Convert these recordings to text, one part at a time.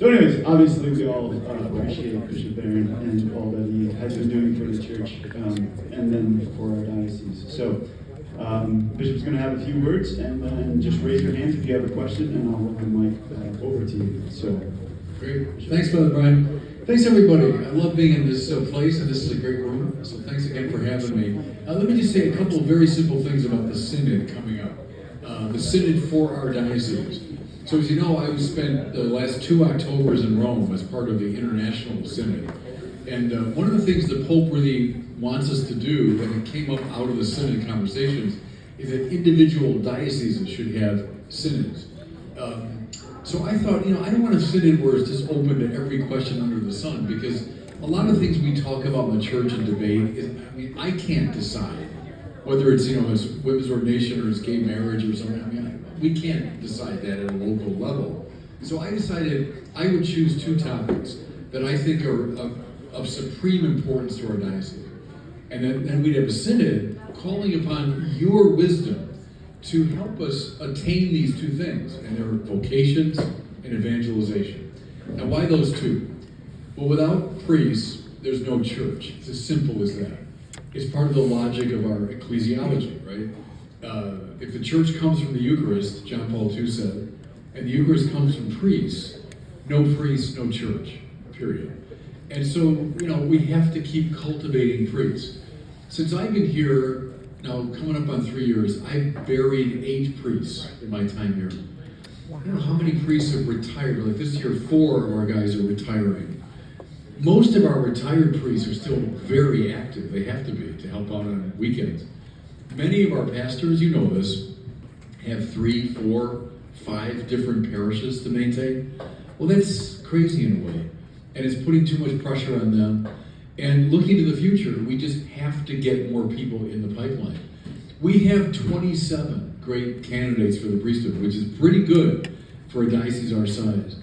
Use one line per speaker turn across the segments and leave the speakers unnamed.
So anyways, obviously we all appreciate Bishop Barron and all that he has been doing for the church and then for our diocese. So Bishop's going to have a few words and then just raise your hands if you have a question and I'll let the mic over to you. So
great. Thanks, Father Brian. Thanks, everybody. I love being in this place, and this is a great room. So thanks again for having me. Let me just say a couple of very simple things about the Synod coming up. The Synod for our diocese. So as you know, I spent the last 2 Octobers in Rome as part of the International Synod. And one of the things the Pope really wants us to do, and it came up out of the Synod conversations, is that individual dioceses should have synods. So I thought, I don't want a synod where it's just open to every question under the sun, because a lot of things we talk about in the church and debate, I can't decide whether it's, it's women's ordination or it's gay marriage or something. We can't decide that at a local level. So I decided I would choose 2 topics that I think are of supreme importance to our diocese. And then we'd have a synod calling upon your wisdom to help us attain these 2 things, and they're vocations and evangelization. Now, why those 2? Well, without priests, there's no church. It's as simple as that. It's part of the logic of our ecclesiology, right? If the church comes from the Eucharist, John Paul II said, and the Eucharist comes from priests, no church, period. And so, we have to keep cultivating priests. Since I've been here, now coming up on 3 years, I've buried 8 priests in my time here. I don't know how many priests have retired. Like this year, 4 of our guys are retiring. Most of our retired priests are still very active. They have to be to help out on weekends. Many of our pastors, you know this, have 3, 4, 5 different parishes to maintain. Well, that's crazy in a way. And it's putting too much pressure on them. And looking to the future, we just have to get more people in the pipeline. We have 27 great candidates for the priesthood, which is pretty good for a diocese our size.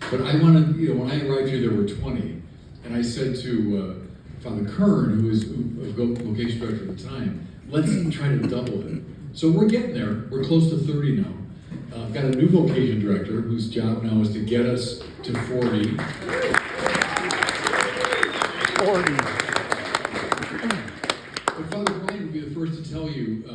But I wanted, when I arrived here, there were 20. And I said to Father Kern, who was vocation director at the time, let's try to double it. So we're getting there. We're close to 30 now. I've got a new vocation director whose job now is to get us to 40. But Father Brian would be the first to tell you,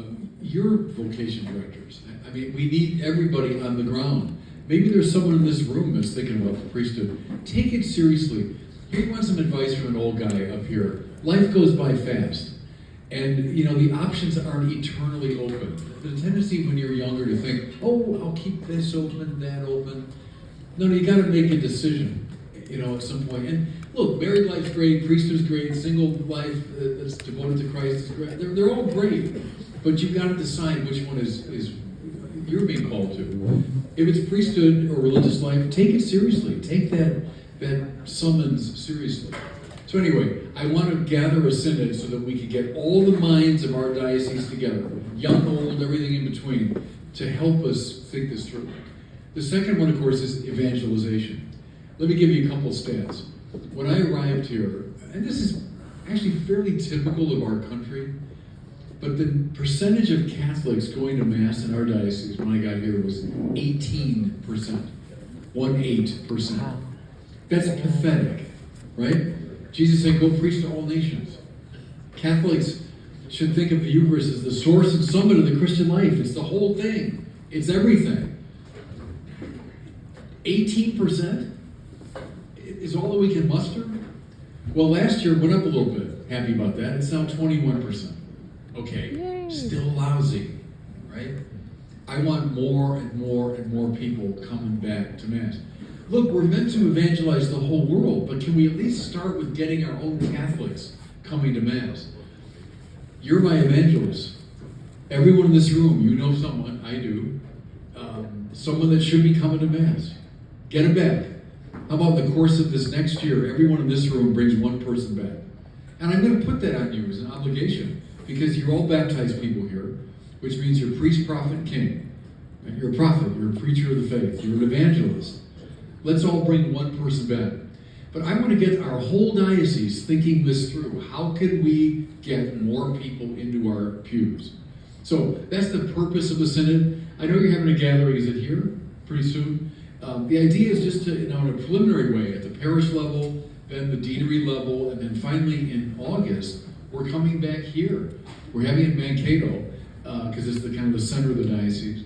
you're vocation directors. We need everybody on the ground. Maybe there's someone in this room that's thinking about the priesthood. Take it seriously. Here you want some advice from an old guy up here. Life goes by fast. And, the options aren't eternally open. The tendency when you're younger to think, I'll keep this open, that open. No, you got to make a decision, at some point. And look, married life's great, priesthood's great, single life that's devoted to Christ is great. They're all great, but you've got to decide which one is you're being called to. If it's priesthood or religious life, take it seriously. Take that summons seriously. So anyway, I want to gather a synod so that we can get all the minds of our diocese together, young, old, everything in between, to help us think this through. The second one, of course, is evangelization. Let me give you a couple stats. When I arrived here, and this is actually fairly typical of our country, but the percentage of Catholics going to Mass in our diocese when I got here was 18%. 18%. That's pathetic, right? Jesus said, go preach to all nations. Catholics should think of the Eucharist as the source and summit of the Christian life. It's the whole thing. It's everything. 18% is all that we can muster? Well, last year it went up a little bit. Happy about that. It's now 21%. Okay, yay. Still lousy, right? I want more and more and more people coming back to Mass. Look, we're meant to evangelize the whole world, but can we at least start with getting our own Catholics coming to Mass? You're my evangelist. Everyone in this room, you know someone, I do, someone that should be coming to Mass. Get them back. How about the course of this next year, everyone in this room brings one person back? And I'm going to put that on you as an obligation, because you're all baptized people here, which means you're priest, prophet, king. You're a prophet, you're a preacher of the faith, you're an evangelist. Let's all bring one person back. But I want to get our whole diocese thinking this through. How can we get more people into our pews? So that's the purpose of the synod. I know you're having a gathering, is it here? Pretty soon? The idea is just to, in a preliminary way, at the parish level, then the deanery level, and then finally in August, we're coming back here. We're having it in Mankato, because it's the kind of the center of the diocese.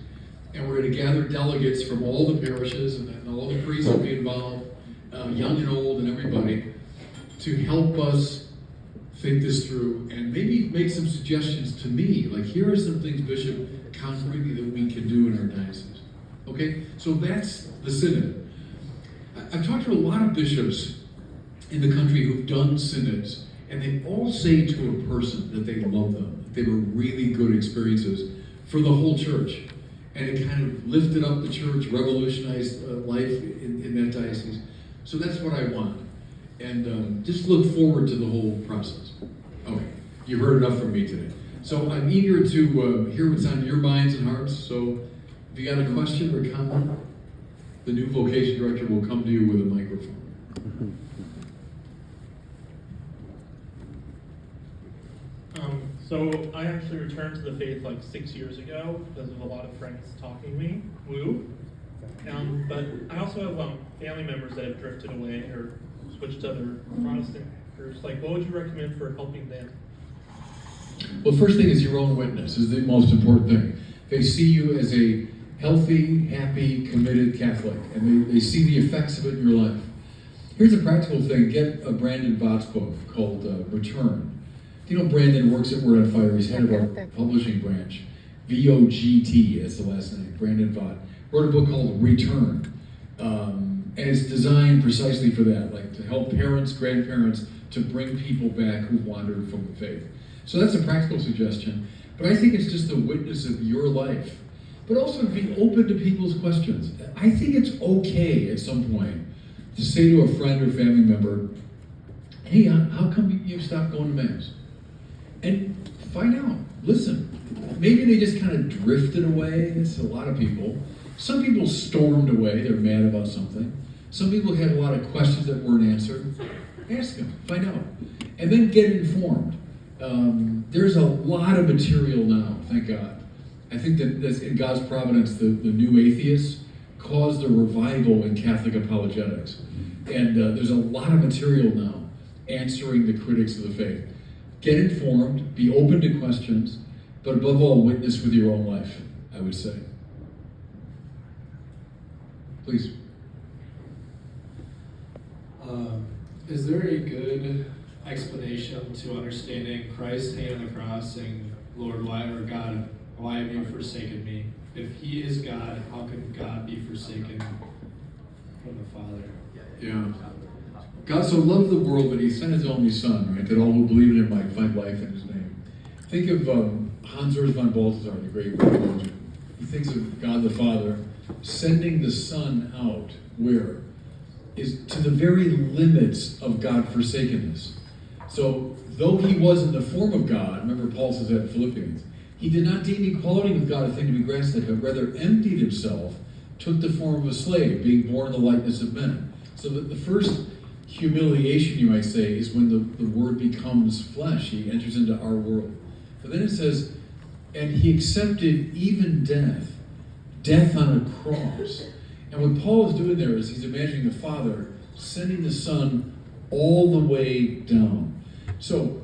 And we're going to gather delegates from all the parishes, and all the priests will be involved, young and old and everybody, to help us think this through and maybe make some suggestions to me, like here are some things, Bishop, concretely that we can do in our diocese. Okay, so that's the synod. I've talked to a lot of bishops in the country who've done synods, and they all say to a person that they love them, that they were really good experiences for the whole church. And it kind of lifted up the church, revolutionized life in that diocese. So that's what I want. And just look forward to the whole process. Okay, you heard enough from me today. So I'm eager to hear what's on your minds and hearts. So if you got a question or comment, the new vocation director will come to you with a microphone.
So I actually returned to the faith like 6 years ago because of a lot of friends talking me. Woo. But I also have family members that have drifted away or switched to other Protestant groups. Like, what would you recommend for helping them?
Well, first thing is your own witness is the most important thing. They see you as a healthy, happy, committed Catholic, and they see the effects of it in your life. Here's a practical thing. Get a Brandon Vought's book called Return. You know, Brandon works at Word on Fire. He's head of our publishing branch. V-O-G-T is the last name, Brandon Vaught. Wrote a book called Return. And it's designed precisely for that, like to help parents, grandparents, to bring people back who wandered from the faith. So that's a practical suggestion. But I think it's just a witness of your life. But also to be open to people's questions. I think it's okay at some point to say to a friend or family member, hey, how come you stopped going to Mass? And find out, listen. Maybe they just kind of drifted away. It's a lot of people. Some people stormed away, they're mad about something. Some people had a lot of questions that weren't answered. Ask them, find out. And then get informed. There's a lot of material now, thank God. I think that's in God's providence, the new atheists caused a revival in Catholic apologetics. And there's a lot of material now answering the critics of the faith. Get informed, be open to questions, but above all, witness with your own life, I would say. Please.
Is there a good explanation to understanding Christ hanging on the cross saying, Lord, why, or God, why have you forsaken me? If he is God, how can God be forsaken from the Father?
Yeah. God so loved the world that he sent his only son, right, that all who believe in him might find life in his name. Think of Hans Urs von Balthasar, the great theologian. He thinks of God the Father sending the Son out, where? Is to the very limits of God-forsakenness. So, though he was in the form of God, remember Paul says that in Philippians, he did not deem equality with God a thing to be grasped at, but rather emptied himself, took the form of a slave, being born in the likeness of men. So that the first humiliation, you might say, is when the Word becomes flesh. He enters into our world. But then it says, and he accepted even death on a cross. And what Paul is doing there is he's imagining the Father sending the Son all the way down. So,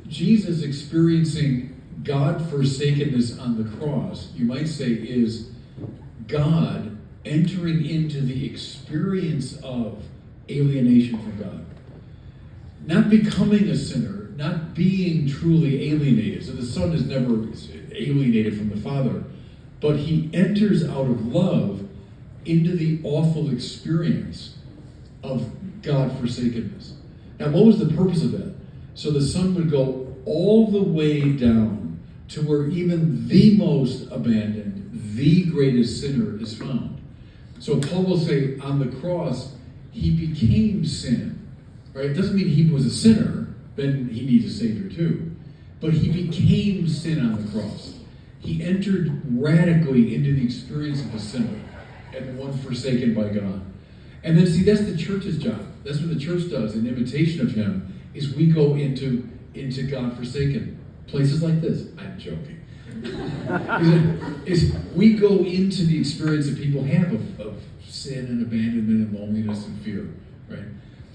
Jesus experiencing God-forsakenness on the cross, you might say, is God entering into the experience of alienation from God. Not becoming a sinner, not being truly alienated. So the Son is never alienated from the Father, but he enters out of love into the awful experience of God-forsakenness. Now, what was the purpose of that? So the Son would go all the way down to where even the most abandoned, the greatest sinner is found. So Paul will say, on the cross, he became sin. Right? It doesn't mean he was a sinner, then he needs a Savior too. But he became sin on the cross. He entered radically into the experience of a sinner and the one forsaken by God. And then see, that's the church's job. That's what the church does in imitation of him, is we go into God-forsaken places like this. I'm joking. is we go into the experience that people have of sin and abandonment and loneliness and fear, right?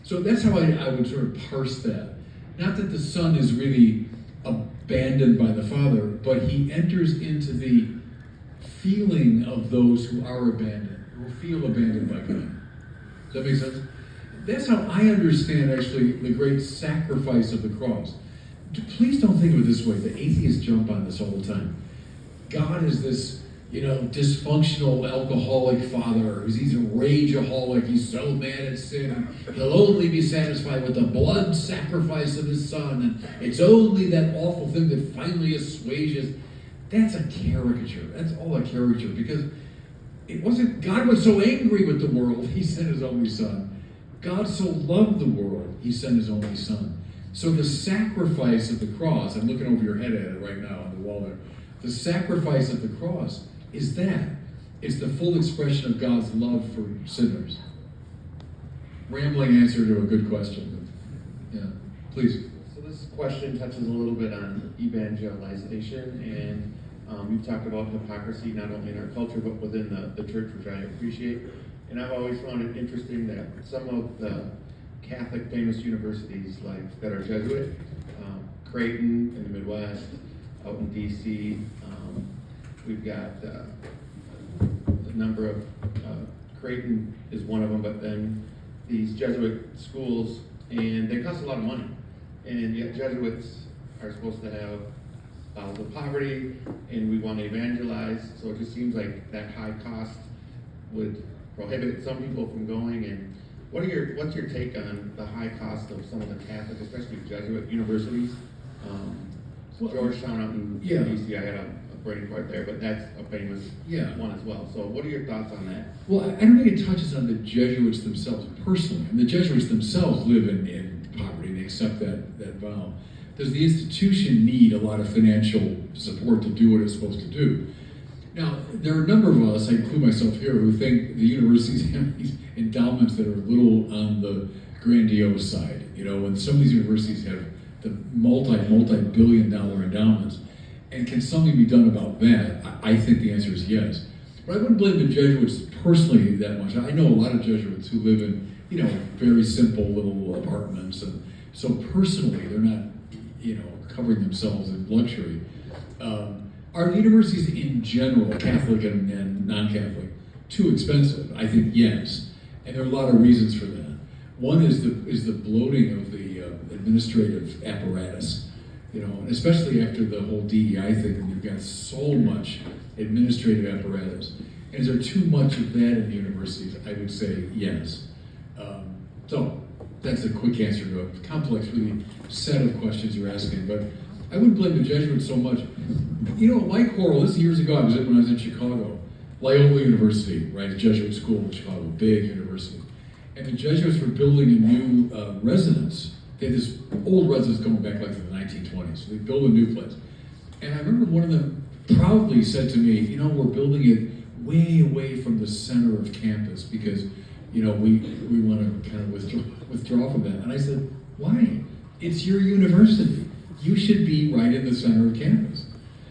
So that's how I would sort of parse that. Not that the Son is really abandoned by the Father, but he enters into the feeling of those who are abandoned, who feel abandoned by God. Does that make sense? That's how I understand, actually, the great sacrifice of the cross. Please don't think of it this way. The atheists jump on this all the time. God is this, dysfunctional alcoholic father. He's a rageaholic. He's so mad at sin. He'll only be satisfied with the blood sacrifice of his son. And it's only that awful thing that finally assuages. That's a caricature. That's all a caricature, because it wasn't, God was so angry with the world, he sent his only son. God so loved the world, he sent his only son. So the sacrifice of the cross, I'm looking over your head at it right now on the wall there. The sacrifice of the cross is that. It's the full expression of God's love for sinners. Rambling answer to a good question. Yeah, please.
So this question touches a little bit on evangelization, and you've talked about hypocrisy not only in our culture but within the church, which I appreciate. And I've always found it interesting that some of the Catholic famous universities, like that are Jesuit, Creighton in the Midwest, out in DC, we've got a number of, Creighton is one of them, but then these Jesuit schools, and they cost a lot of money. And yet Jesuits are supposed to have bouts of poverty, and we want to evangelize, so it just seems like that high cost would prohibit some people from going. And what's your take on the high cost of some of the Catholic, especially Jesuit universities? Georgetown out in DC, I had a brain fart there, but that's a famous one as well. So what are your thoughts on that?
Well, I don't think it touches on the Jesuits themselves personally. And the Jesuits themselves live in poverty, and they accept that vow. Does the institution need a lot of financial support to do what it's supposed to do? Now, there are a number of us, I include myself here, who think the universities have these endowments that are a little on the grandiose side. And some of these universities have the multi-billion dollar endowments. And can something be done about that? I think the answer is yes. But I wouldn't blame the Jesuits personally that much. I know a lot of Jesuits who live in, very simple little apartments. And so personally, they're not, covering themselves in luxury. Are the universities in general, Catholic and non-Catholic, too expensive? I think yes. And there are a lot of reasons for that. One is the bloating of the administrative apparatus. Especially after the whole DEI thing, you've got so much administrative apparatus. And is there too much of that in the universities? I would say yes. So that's a quick answer to a complex, really set of questions you're asking. But I wouldn't blame the Jesuits so much. My quarrel, this years ago, when I was in Chicago, Loyola University, right, a Jesuit school in Chicago, big university. And the Jesuits were building a new residence. They had this old residence going back like to the 1920s. So they built a new place. And I remember one of them proudly said to me, we're building it way away from the center of campus because, we want to kind of withdraw from that. And I said, why? It's your university. You should be right in the center of campus.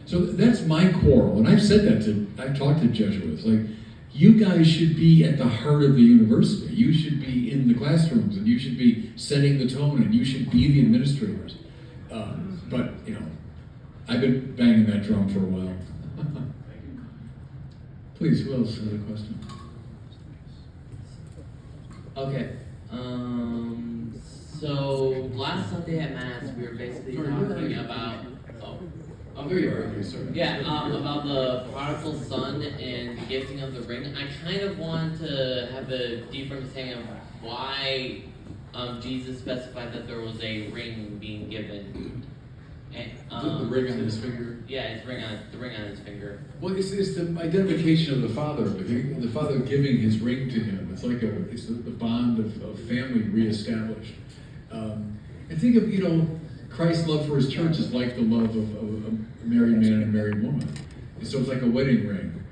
So that's my quarrel. And I've said that I've talked to Jesuits. Like, you guys should be at the heart of the university. You should be in the classrooms, and you should be setting the tone, and you should be the administrators. But, I've been banging that drum for a while. Please, who else has a question?
Okay. So last Sunday at Mass, we were basically talking about. Oh, here you are.
Okay, sorry.
Yeah, about the prodigal son and the gifting of the ring. I kind of want to have a deeper understanding of why Jesus specified that there was a ring being given. And,
The ring on his finger?
Yeah, the ring on his finger.
Well, it's the identification of the father. The father giving his ring to him. It's like it's the bond of family reestablished. And think of, Christ's love for his church is like the love of a married man and a married woman. And so it's like a wedding ring.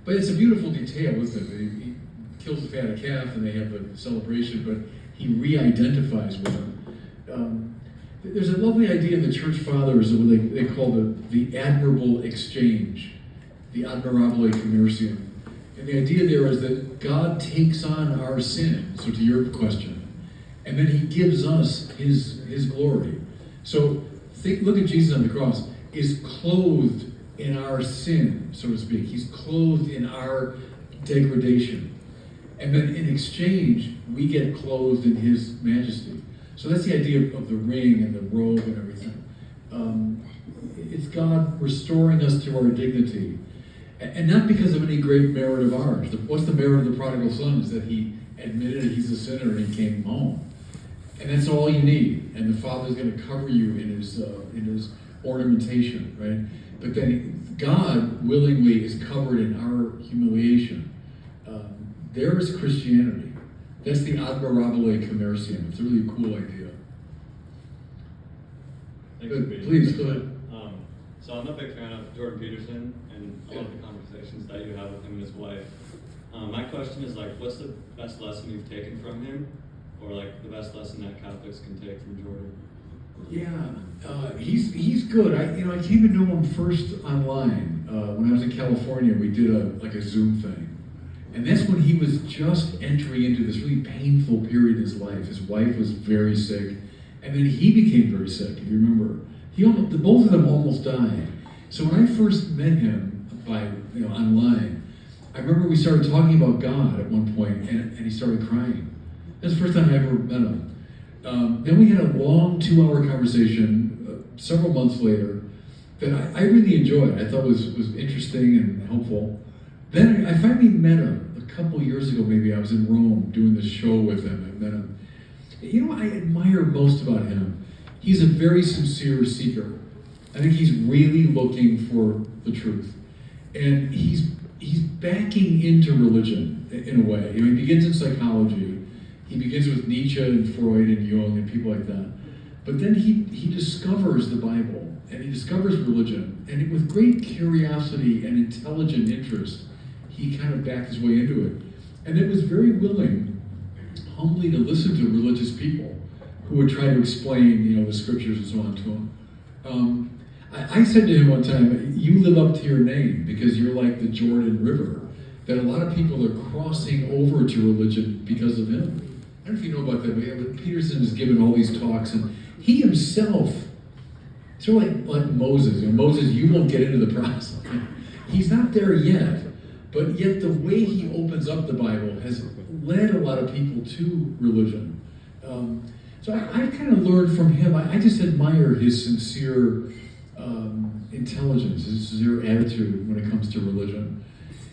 But it's a beautiful detail, isn't it? He kills the fatted calf and they have the celebration, but he re-identifies with him. There's a lovely idea in the church fathers of what they call the admirable exchange, the admirabile commercium. And the idea there is that God takes on our sin, so to your question, and then he gives us his glory. So look at Jesus on the cross, is clothed in our sin, so to speak. He's clothed in our degradation. And then in exchange, we get clothed in his majesty. So that's the idea of the ring and the robe and everything. It's God restoring us to our dignity. And not because of any great merit of ours. What's the merit of the prodigal son? Is that he admitted he's a sinner and he came home. And that's all you need. And the Father's going to cover you in his ornamentation, right? But then God willingly is covered in our humiliation. There is Christianity. That's the admirabile commercium. It's a really cool idea.
Thanks for being
Please,
here.
go ahead.
So I'm a big fan of Jordan Peterson and a lot of the conversations that you have with him and his wife. My question is like, what's the best lesson you've taken from him? Or like the best lesson that Catholics can take from Jordan?
Yeah, he's good. I came to know him first online when I was in California. We did a Zoom thing, and that's when he was just entering into this really painful period in his life. His wife was very sick, and then he became very sick. If you remember, both of them almost died. So when I first met him online, I remember we started talking about God at one point, and he started crying. That's the first time I ever met him. Then we had a long 2-hour conversation several months later that I really enjoyed. I thought was interesting and helpful. Then I finally met him a couple years ago, maybe. I was in Rome doing this show with him. I met him. You know what I admire most about him? He's a very sincere seeker. I think he's really looking for the truth. And he's backing into religion in a way. He begins in psychology. He begins with Nietzsche and Freud and Jung and people like that. But then he discovers the Bible and he discovers religion. And with great curiosity and intelligent interest, he kind of backed his way into it. And it was very willing, humbly, to listen to religious people who would try to explain, the scriptures and so on to him. I said to him one time, you live up to your name because you're like the Jordan River, that a lot of people are crossing over to religion because of him. I don't know if you know about that, but Peterson has given all these talks, and he himself, sort of like Moses. Moses, you won't get into the process. He's not there yet, but yet the way he opens up the Bible has led a lot of people to religion. So I've kind of learned from him. I just admire his sincere intelligence, his sincere attitude when it comes to religion.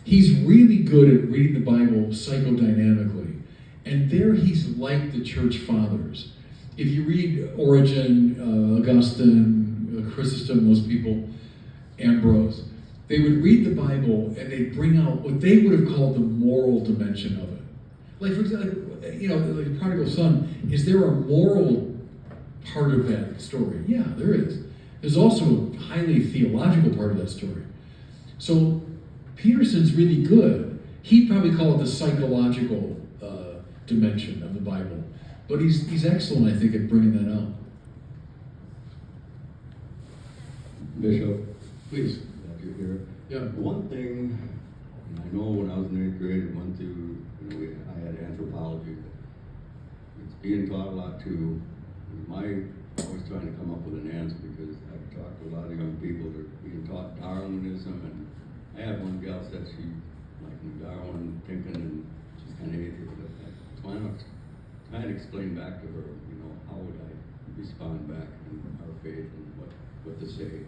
He's really good at reading the Bible psychodynamically. And there he's like the church fathers. If you read Origen, Augustine, Chrysostom, those people, Ambrose, they would read the Bible and they'd bring out what they would have called the moral dimension of it. Like, for example, like the prodigal son, is there a moral part of that story? Yeah, there is. There's also a highly theological part of that story. So Peterson's really good. He'd probably call it the psychological dimension of the Bible. But he's excellent, I think, at bringing that out.
Bishop,
Please.
glad you're here.
Yeah.
One thing, and I know when I was in 8th grade and went through, I had anthropology. It's being taught a lot too. Always trying to come up with an answer because I've talked to a lot of young people that are being taught Darwinism, and I have one gal said she like Darwin thinking and she's kind of atheist. Trying to explain back to her, how would I respond back in our faith and what to say.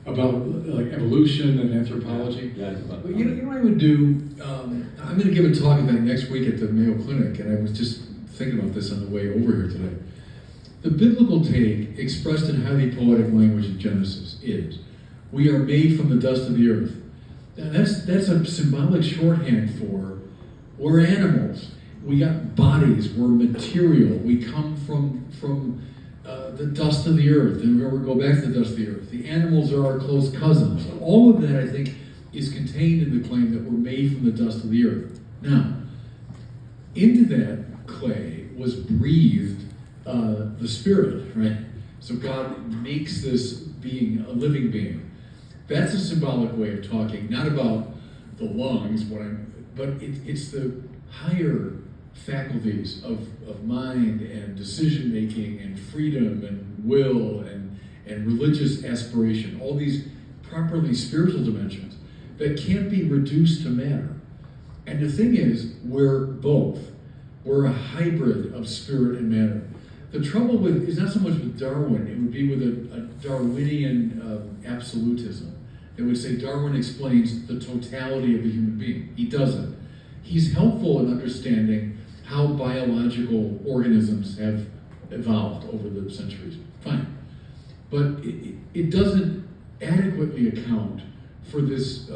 About like evolution and anthropology?
Yeah, it's about
Well, you know what I would do? I'm going to give a talk about next week at the Mayo Clinic, and I was just thinking about this on the way over here today. The biblical take, expressed in highly poetic language in Genesis, is, we are made from the dust of the earth. Now that's a symbolic shorthand for, we're animals. We got bodies, we're material. We come from the dust of the earth, and we go back to the dust of the earth. The animals are our close cousins. All of that, I think, is contained in the claim that we're made from the dust of the earth. Now, into that clay was breathed the Spirit, right? So God makes this being a living being. That's a symbolic way of talking, not about the lungs, but it's the higher faculties of mind and decision making and freedom and will and religious aspiration, all these properly spiritual dimensions that can't be reduced to matter. And the thing is, we're both. We're a hybrid of spirit and matter. The trouble with is not so much with Darwin, it would be with a Darwinian absolutism. It would say Darwin explains the totality of the human being. He doesn't. He's helpful in understanding how biological organisms have evolved over the centuries. Fine. But it doesn't adequately account for this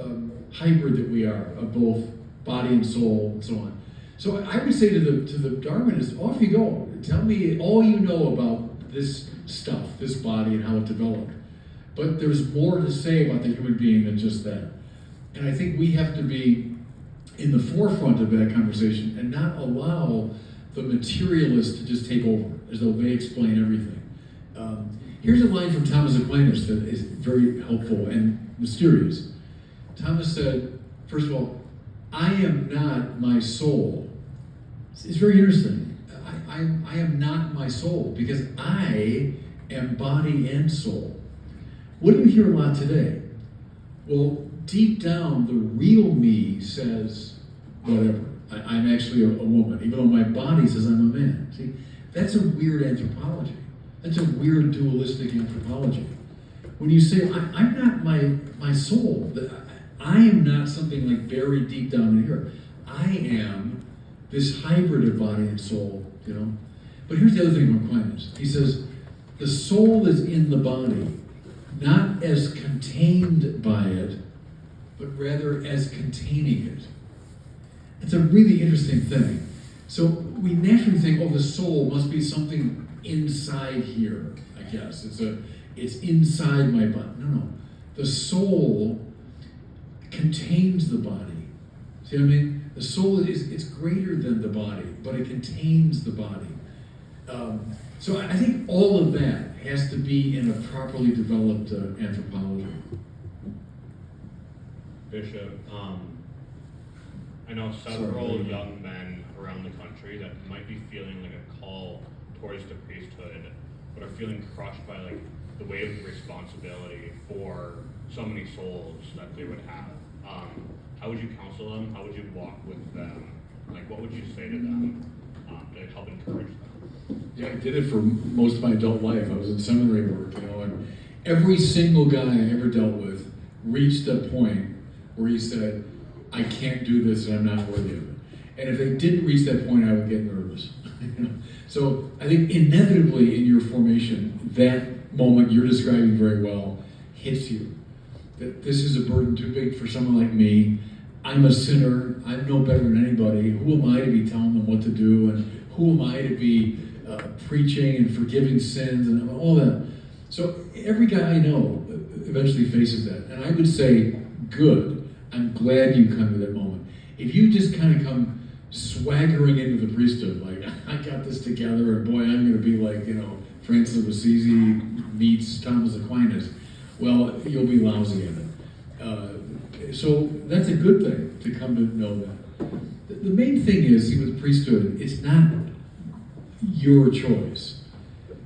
hybrid that we are of both body and soul and so on. So I would say to the Darwinists, off you go. Tell me all you know about this stuff, this body and how it developed. But there's more to say about the human being than just that. And I think we have to be in the forefront of that conversation and not allow the materialists to just take over as though they explain everything. Here's a line from Thomas Aquinas that is very helpful and mysterious. Thomas said, first of all, I am not my soul. It's very interesting. I am not my soul because I am body and soul. What do you hear a lot today? Well, deep down, the real me says, whatever. I'm actually a woman, even though my body says I'm a man. See, that's a weird anthropology. That's a weird dualistic anthropology. When you say, I'm not my soul, I am not something like buried deep down in here. I am this hybrid of body and soul, you know? But here's the other thing from Aquinas. He says, the soul is in the body, not as contained by it, but rather as containing it. It's a really interesting thing. So we naturally think, oh, the soul must be something inside here, I guess. It's inside my body. No. The soul contains the body. See what I mean? The soul it's greater than the body, but it contains the body. So I think all of that has to be in a properly developed anthropology.
Bishop, I know several young men around the country that might be feeling like a call towards the priesthood, but are feeling crushed by like the weight of the responsibility for so many souls that they would have. How would you counsel them? How would you walk with them? Like, what would you say to them to help encourage them?
Yeah, I did it for most of my adult life. I was in seminary work, you know, and every single guy I ever dealt with reached a point where he said, I can't do this and I'm not worthy of it. And if they didn't reach that point, I would get nervous. You know? So I think inevitably in your formation, that moment you're describing very well hits you. That this is a burden too big for someone like me. I'm a sinner. I'm no better than anybody. Who am I to be telling them what to do? And who am I to be preaching and forgiving sins and all that? So every guy I know eventually faces that. And I would say, good. I'm glad you come to that moment. If you just kind of come swaggering into the priesthood, like, I got this together, and boy, I'm going to be like, you know, Francis of Assisi meets Thomas Aquinas, well, you'll be lousy at it. So that's a good thing to come to know that. The main thing is, see, with the priesthood, it's not your choice.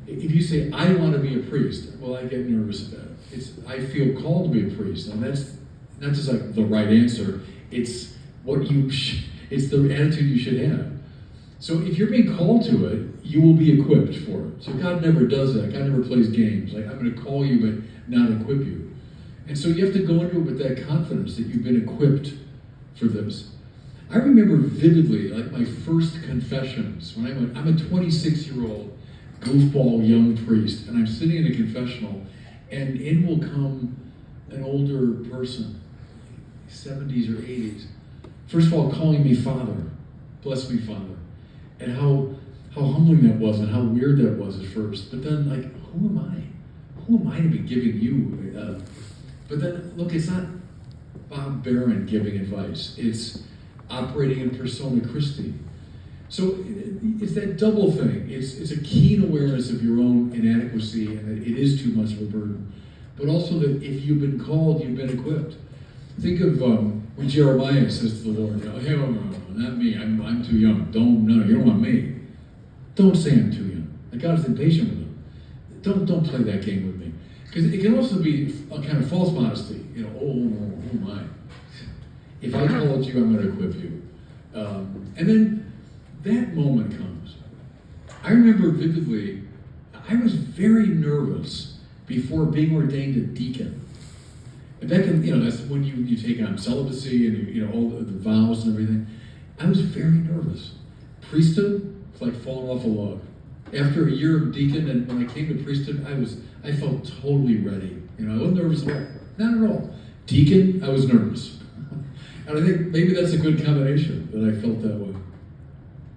If you say, I want to be a priest, well, I get nervous at that. I feel called to be a priest, and that's not just like the right answer, it's what it's the attitude you should have. So if you're being called to it, you will be equipped for it. So God never does that. God never plays games. Like, I'm going to call you but not equip you. And so you have to go into it with that confidence that you've been equipped for this. I remember vividly, like my first confessions, when I'm a 26-year-old goofball young priest, and I'm sitting in a confessional, and in will come an older person, 70s or 80s. First of all, calling me Father, bless me, Father, and how humbling that was, and how weird that was at first. But then, like, who am I? Who am I to be giving you? But then, look, it's not Bob Barron giving advice. It's operating in persona Christi. So it's that double thing. It's a keen awareness of your own inadequacy and that it is too much of a burden. But also that if you've been called, you've been equipped. Think of When Jeremiah says to the Lord, hey, no, not me, I'm too young. No, you don't want me. Don't say I'm too young. Like God is impatient with them. Don't play that game with me. Because it can also be a kind of false modesty. Oh my. If I called you, I'm going to equip you. And then that moment comes. I remember vividly, I was very nervous before being ordained a deacon. And back in, that's when you take on celibacy and all the vows and everything. I was very nervous. Priesthood, it's like falling off a log. After a year of deacon, and when I came to priesthood, I felt totally ready. I wasn't nervous at all. Not at all. Deacon, I was nervous. And I think maybe that's a good combination, that I felt that way.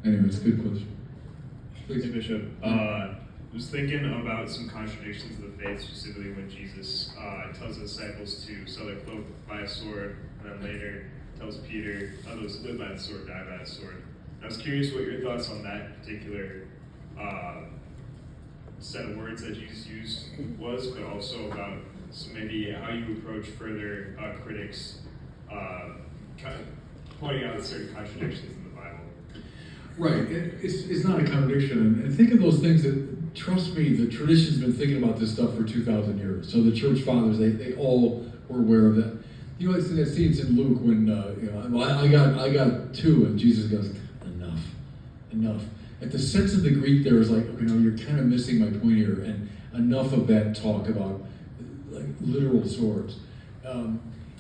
Anyway, it's a good question. Please.
Hey, Bishop. I was thinking about some contradictions of the faith, specifically when Jesus tells the disciples to sell their cloak, buy a sword, and then later tells Peter, those who live by the sword, die by the sword. And I was curious what your thoughts on that particular set of words that Jesus used was, but also about maybe how you approach further critics kind of pointing out certain contradictions in the Bible.
Right, it's not a contradiction. And think of those things that, trust me, the tradition's been thinking about this stuff for 2,000 years. So the church fathers, they all were aware of that. It's in that scene in Luke when, I got two, and Jesus goes, enough. And the sense of the Greek there is like, you're kind of missing my point here, and enough of that talk about like literal swords.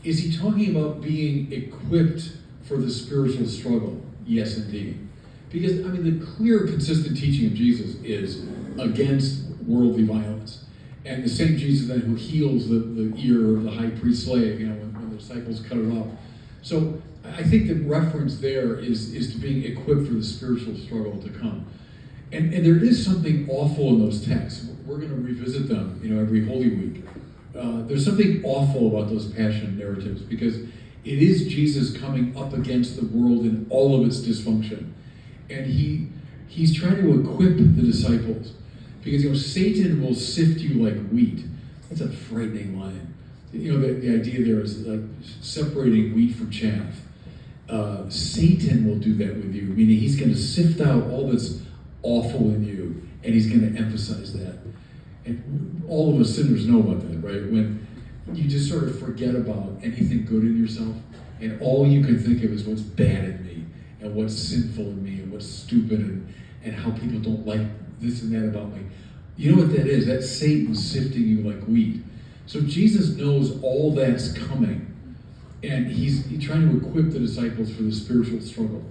Is he talking about being equipped for the spiritual struggle? Yes, indeed. Because, the clear, consistent teaching of Jesus is against worldly violence. And the same Jesus then who heals the ear of the high priest slave, when the disciples cut it off. So I think the reference there is to being equipped for the spiritual struggle to come. And there is something awful in those texts. We're going to revisit them, every Holy Week. There's something awful about those passion narratives because it is Jesus coming up against the world in all of its dysfunction. And he's trying to equip the disciples because, Satan will sift you like wheat. That's a frightening line. The idea there is like separating wheat from chaff. Satan will do that with you, meaning he's going to sift out all that's awful in you, and he's going to emphasize that. And all of us sinners know about that, right? When you just sort of forget about anything good in yourself, and all you can think of is what's bad in me, and what's sinful in me, and what's stupid, and how people don't like this and that about me. You know what that is? That's Satan sifting you like wheat. So Jesus knows all that's coming. And he's trying to equip the disciples for the spiritual struggle.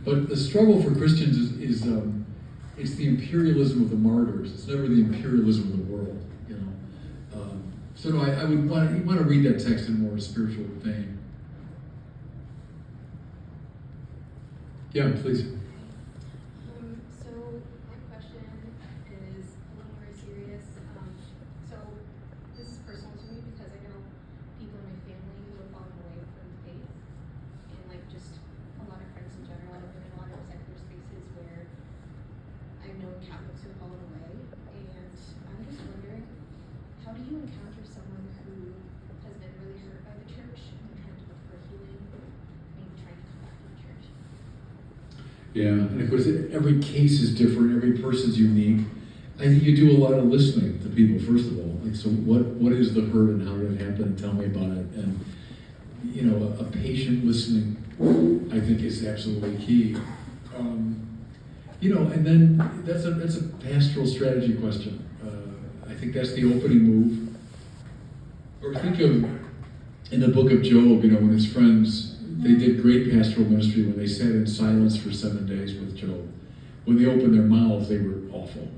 But the struggle for Christians is it's the imperialism of the martyrs. It's never the imperialism of the world. So no, I would want to read that text in more spiritual vein. Yeah, please.
So my question is a little more serious. So this is personal to me because I know people in my family who have fallen away from the faith, and just a lot of friends in general. I've been in a lot of secular spaces where I've known Catholics who have fallen away, and I'm just wondering, how do you encounter someone who has been really hurt by the church and trying to look for healing, maybe trying to come back to the church?
Yeah, and of course, every case is different. Every person's unique. I think you do a lot of listening to people, first of all. So what is the hurt and how did it happen? Tell me about it. And, a patient listening, I think, is absolutely key. And then that's a pastoral strategy question. I think that's the opening move. Or think of, in the book of Job, when his friends, they did great pastoral ministry when they sat in silence for 7 days with Job. When they opened their mouths, they were awful.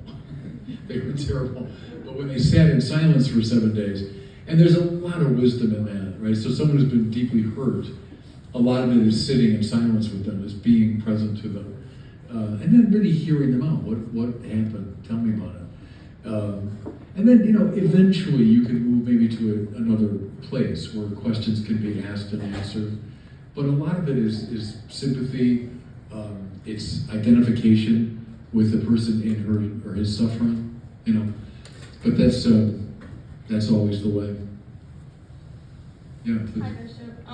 They were terrible. But when they sat in silence for 7 days, and there's a lot of wisdom in that, right? So someone who's been deeply hurt, a lot of it is sitting in silence with them, is being present to them. And then really hearing them out. What happened? Tell me about it. And then, eventually you can move maybe to another place where questions can be asked and answered. But a lot of it is sympathy, it's identification with the person in her or his suffering, But that's always the way. Yeah, please.
Hi, Bishop.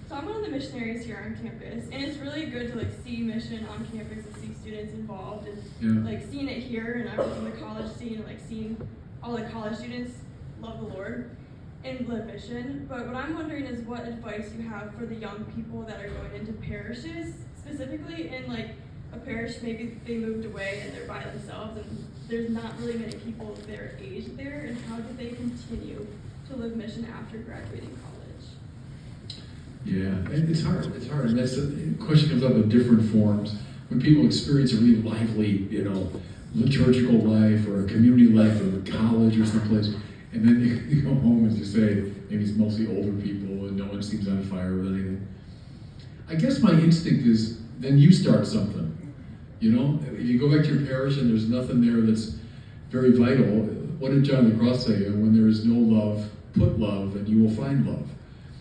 So I'm one of the missionaries here on campus, and it's really good to like see mission on campus and see students involved, and like seeing it here. And I was in the college scene, and like seeing all the college students love the Lord and live mission. But what I'm wondering is what advice you have for the young people that are going into parishes, specifically in like a parish maybe they moved away and they're by themselves, and there's not really many people their age there, and how do they continue to live mission after graduating college?
Yeah, and it's hard. It's hard, and that's the question comes up in different forms. When people experience a really lively, liturgical life or a community life or college or someplace, and then you go home and you say maybe it's mostly older people and no one seems on fire with anything. I guess my instinct is then you start something. If you go back to your parish and there's nothing there that's very vital, what did John the Cross say? When there is no love, put love, and you will find love.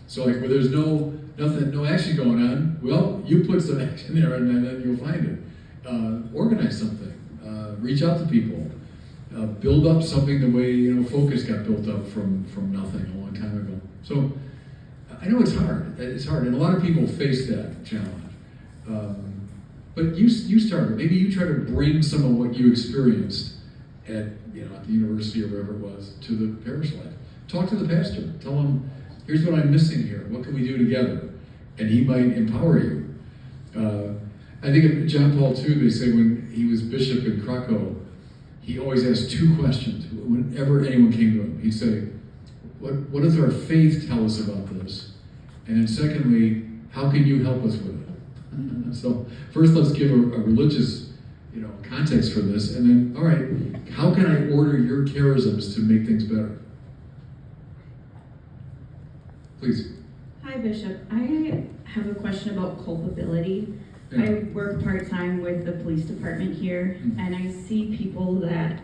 So like where there's no action going on, well, you put some action there and then you'll find it. Organize something. Reach out to people. Build up something the way Focus got built up from nothing a long time ago. So I know it's hard. It's hard, and a lot of people face that challenge. But you started. Maybe you try to bring some of what you experienced at the university or wherever it was to the parish life. Talk to the pastor. Tell him, here's what I'm missing here. What can we do together? And he might empower you. I think of John Paul II, they say when he was bishop in Krakow, he always asked two questions. Whenever anyone came to him, he'd say, what does our faith tell us about this? And then secondly, how can you help us with it? So first let's give a religious context for this, and then, all right, how can I order your charisms to make things better? Please.
Hi, Bishop. I have a question about culpability.
Yeah.
I work part-time with the police department here, and I see people that,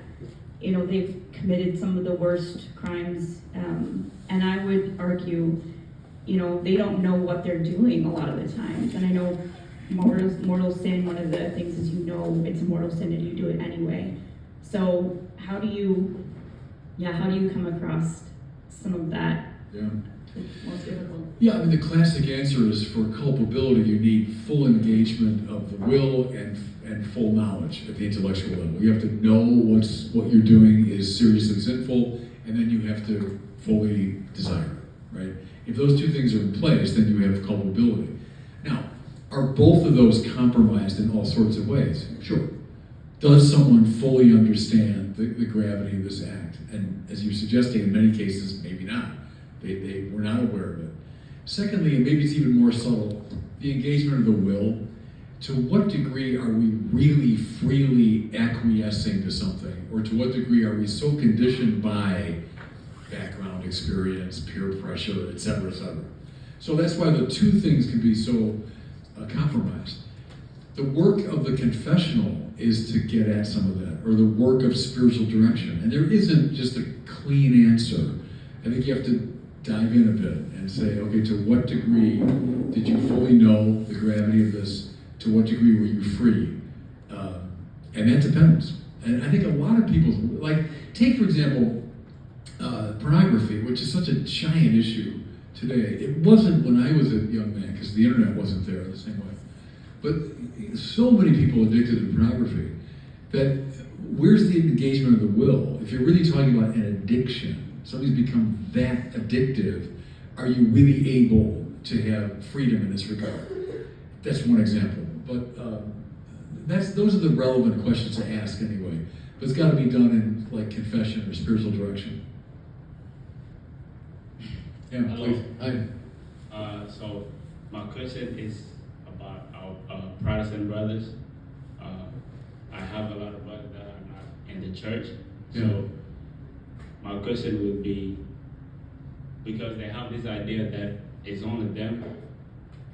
they've committed some of the worst crimes, and I would argue, they don't know what they're doing a lot of the times. And I know mortal sin, one of the things is it's a mortal sin and you do it anyway. So how do you come across some of that?
Yeah.
Most difficult.
Yeah, the classic answer is for culpability, you need full engagement of the will and full knowledge at the intellectual level. You have to know what you're doing is seriously sinful, and then you have to fully desire it, right? If those two things are in place, then you have culpability. Now, are both of those compromised in all sorts of ways? Sure. Does someone fully understand the gravity of this act? And as you're suggesting, in many cases, maybe not. They were not aware of it. Secondly, and maybe it's even more subtle, the engagement of the will. To what degree are we really freely acquiescing to something? Or to what degree are we so conditioned by background experience, peer pressure, et cetera, et cetera? So that's why the two things can be so compromised. The work of the confessional is to get at some of that, or the work of spiritual direction. And there isn't just a clean answer. I think you have to dive in a bit and say, okay, to what degree did you fully know the gravity of this? To what degree were you free? And that depends. And I think a lot of people, take for example, pornography, which is such a giant issue today. It wasn't when I was a young man, because the internet wasn't there the same way. But so many people addicted to pornography that where's the engagement of the will? If you're really talking about an addiction, somebody's become that addictive, are you really able to have freedom in this regard? That's one example. But those are the relevant questions to ask anyway. But it's got to be done in confession or spiritual direction. Yeah, please. Hi.
So my question is about our Protestant brothers. I have a lot of brothers that are not in the church. So my question would be, because they have this idea that it's only them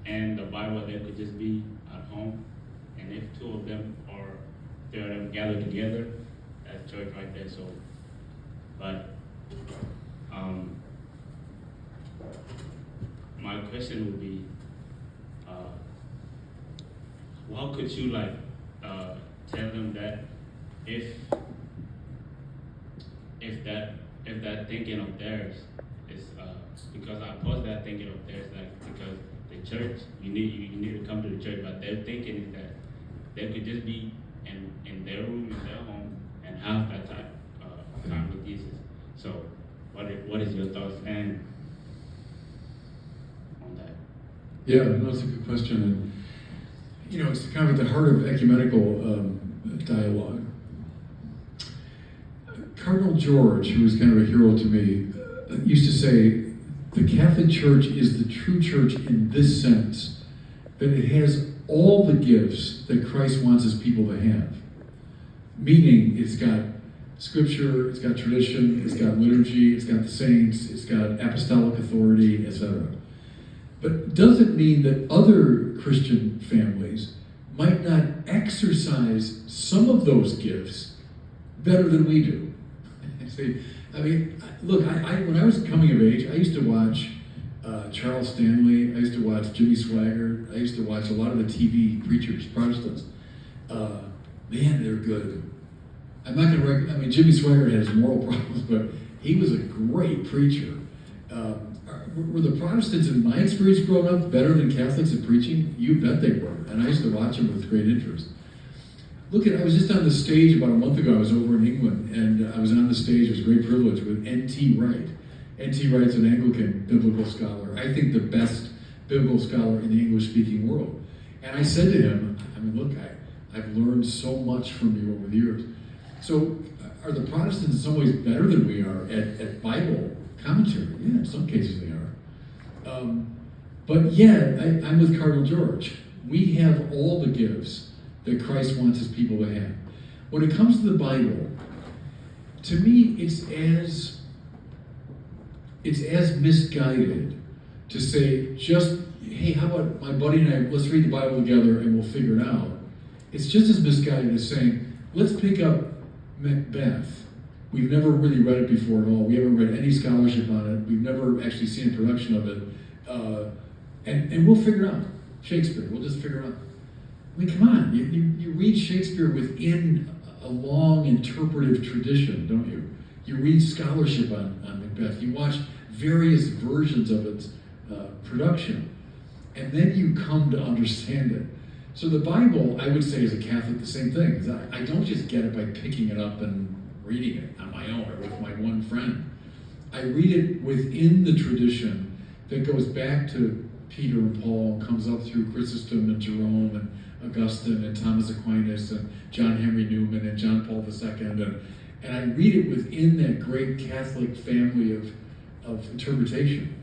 and the Bible, they could just be at home, and if two of them or three of them gather together, that's church right there. So, but my question would be, how could you tell them that if that thinking of theirs is because I oppose that thinking of theirs, because the church, you need to come to the church. But their thinking is that they could just be in their room, in their home, and have that type of time with Jesus. So, what is your thoughts and on that?
Yeah, that's a good question. And, you know, it's kind of at the heart of ecumenical dialogue. Cardinal George, who was kind of a hero to me, used to say, the Catholic Church is the true church in this sense, that it has all the gifts that Christ wants his people to have. Meaning, it's got scripture, it's got tradition, it's got liturgy, it's got the saints, it's got apostolic authority, etc. But does it mean that other Christian families might not exercise some of those gifts better than we do? See, I mean, look, when I was coming of age, I used to watch Charles Stanley, I used to watch Jimmy Swaggart, I used to watch a lot of the TV preachers, Protestants. Man, they're good. I'm not going to I mean, Jimmy Swaggart has moral problems, but he was a great preacher. Were the Protestants, in my experience growing up, better than Catholics at preaching? You bet they were, and I used to watch them with great interest. I was just on the stage about a month ago. I was over in England, and I was on the stage. It was a great privilege with N.T. Wright. N.T. Wright's an Anglican biblical scholar. I think the best biblical scholar in the English-speaking world. And I said to him, I mean, look, I've learned so much from you over the years. So are the Protestants in some ways better than we are at Bible commentary? Yeah, in some cases they are. But yeah, I'm with Cardinal George. We have all the gifts that Christ wants his people to have. When it comes to the Bible, to me, it's as misguided to say just, hey, how about my buddy and I, let's read the Bible together and we'll figure it out. It's just as misguided as saying, let's pick up Macbeth. We've never really read it before at all. We haven't read any scholarship on it. We've never actually seen a production of it. And we'll figure it out. Shakespeare, we'll just figure it out. I mean, come on, you read Shakespeare within a long interpretive tradition, don't you? You read scholarship on Macbeth. You watch various versions of its production. And then you come to understand it. So the Bible, I would say as a Catholic, the same thing. I don't just get it by picking it up and reading it on my own or with my one friend. I read it within the tradition that goes back to Peter and Paul, comes up through Chrysostom and Jerome and Augustine and Thomas Aquinas and John Henry Newman and John Paul II. And I read it within that great Catholic family of interpretation.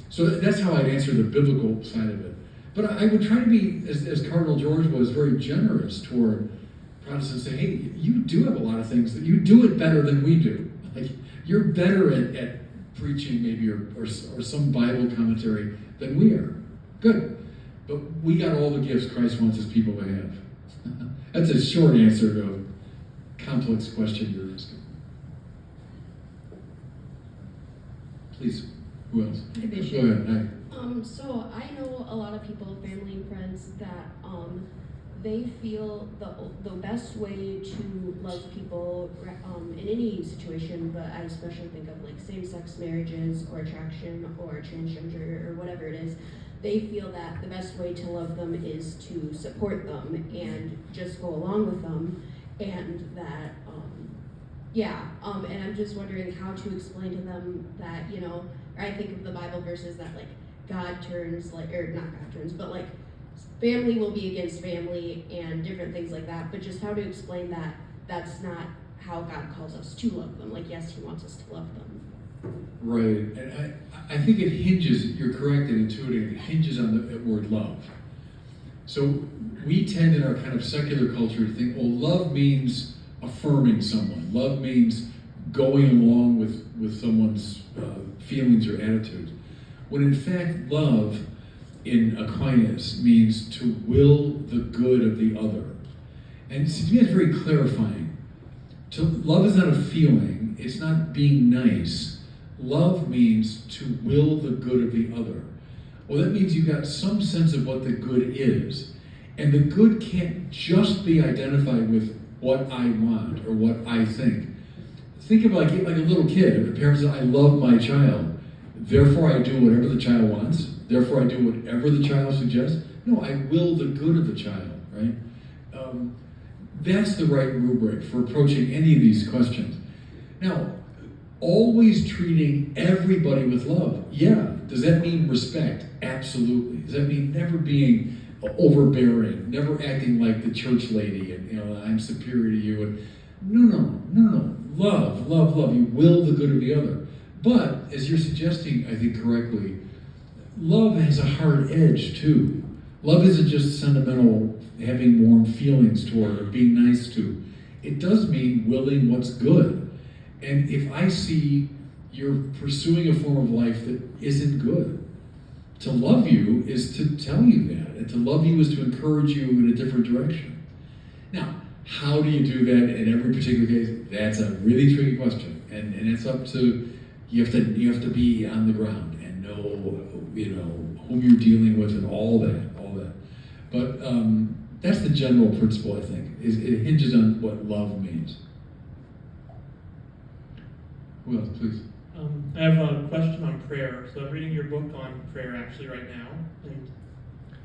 So that's how I'd answer the biblical side of it. But I would try to be, as Cardinal George was, very generous toward Protestants, say, hey, you do have a lot of things that you do it better than we do. Like, you're better at preaching maybe or some Bible commentary than we are. Good. But we got all the gifts Christ wants his people to have. That's a short answer to a complex question you're asking. Please, who else?
Hi, Bishop.
Go ahead. Hi.
So I know a lot of people, family and friends, that they feel the best way to love people in any situation, but I especially think of like same-sex marriages or attraction or transgender or whatever it is. They feel that the best way to love them is to support them and just go along with them, and that and I'm just wondering how to explain to them that, you know, or I think of the Bible verses that like God turns like, or not God turns, but like family will be against family and different things like that, but just how to explain that that's not how God calls us to love them. Like, yes, he wants us to love them.
Right, and I think it hinges, you're correct in intuiting, it hinges on the word love. So we tend in our kind of secular culture to think, well, love means affirming someone. Love means going along with someone's feelings or attitudes. When in fact, love in Aquinas means to will the good of the other. And to me, it's very clarifying. Love is not a feeling. It's not being nice. Love means to will the good of the other. Well, that means you've got some sense of what the good is. And the good can't just be identified with what I want or what I think. Think of like a little kid. If the parent says, I love my child, Therefore, I do whatever the child wants. Therefore, I do whatever the child suggests. No, I will the good of the child, right? That's the right rubric for approaching any of these questions. Now, always treating everybody with love. Yeah. Does that mean respect? Absolutely. Does that mean never being overbearing, never acting like the church lady and, I'm superior to you? And no. Love. You will the good of the other. But, as you're suggesting, I think correctly, love has a hard edge too. Love isn't just sentimental, having warm feelings toward or being nice to. It does mean willing what's good. And if I see you're pursuing a form of life that isn't good, to love you is to tell you that. And to love you is to encourage you in a different direction. Now, how do you do that in every particular case? That's a really tricky question. And it's up to, you have to be on the ground and know, who you're dealing with and all that. But that's the general principle, I think. It hinges on what love means. Who else, please?
I have a question on prayer. So I'm reading your book on prayer actually right now, and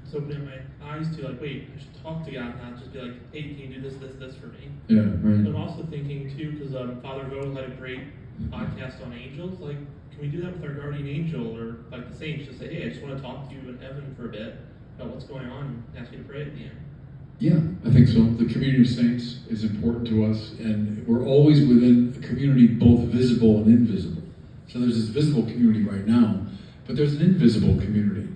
it's opening my eyes to wait, I should talk to God, not just be like, hey, can you do this for me?
Yeah, right.
But I'm also thinking too, because Father Voe had a great podcast on angels. Can we do that with our guardian angel, or the saints? Just say, hey, I just want to talk to you in heaven for a bit about what's going on, and ask you to pray at the end.
Yeah, I think so. The community of saints is important to us, and we're always within a community both visible and invisible. So there's this visible community right now, but there's an invisible community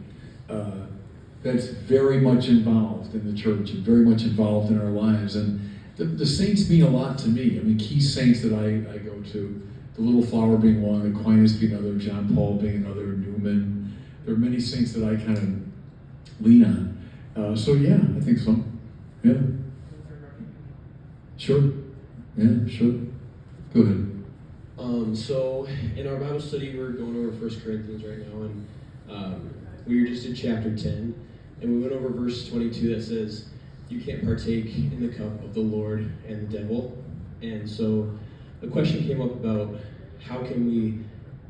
that's very much involved in the church and very much involved in our lives. And the saints mean a lot to me. I mean, key saints that I go to, the Little Flower being one, Aquinas being another, John Paul being another, Newman. There are many saints that I kind of lean on. So yeah, I think so. Yeah. Sure. Yeah, sure. Go ahead.
So in our Bible study, we're going over 1 Corinthians right now, and we were just in chapter 10, and we went over verse 22 that says, you can't partake in the cup of the Lord and the devil. And so a question came up about how can we